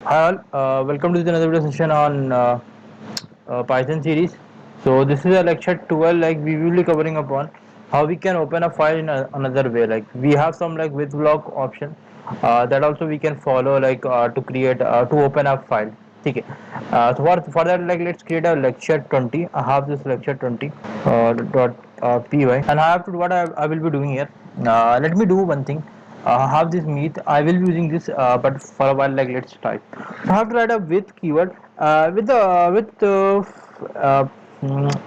Hi all, welcome to another video session on Python series. So this is a lecture 12. Like we will be covering upon how we can open a file in another way. Like we have some like with block option that also we can follow like to create to open a file. Okay. So for that, like let's create a lecture 20. I have this lecture 20 dot py, and I have to do what I will be doing here. Let me do one thing. Have this meet. I will be using this, but for a while, like let's type. So I have to write a with keyword with the with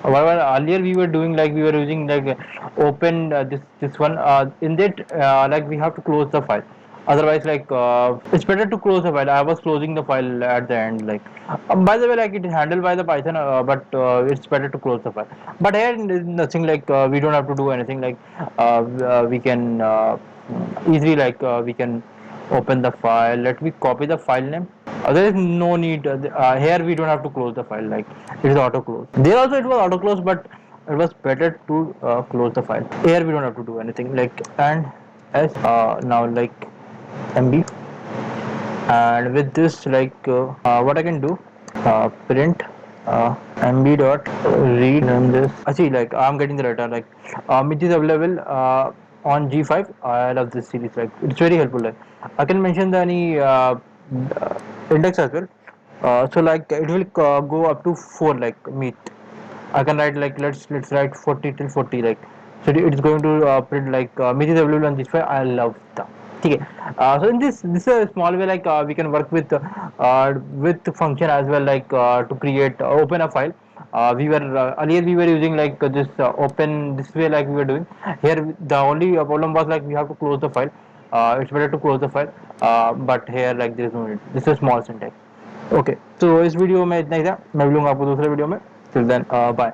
while earlier we were doing like we were using like open this one in that like we have to close the file. Otherwise, like it's better to close the file. I was closing the file at the end. Like by the way, like it is handled by the Python, but it's better to close the file. But here nothing like we don't have to do anything. Like we can easily like we can open the file. Let me copy the file name. There is no need here. We don't have to close the file. Like it is auto close. There also it was auto close, but it was better to close the file. Here we don't have to do anything. Like and as now like MB, and with this like what I can do print MB dot read and this I see like I'm getting the data like it is available on G5. I love this series, like it's very helpful. Like I can mention the any index as well, so like it will go up to 4 like meet. I can write like let's write 40 till 40 like, so it's going to print like meet is available on this way. I love that. Okay. So in this is a small way like we can work with function as well, like to create open a file. We were earlier we were using like this open this way like we were doing here. The only problem was like we have to close the file. It's better to close the file, but here like there is no need. This is a small syntax. Okay, तो इस video में इतना ही था. मैं मिलूंगा आपको दूसरे video में. Till then bye.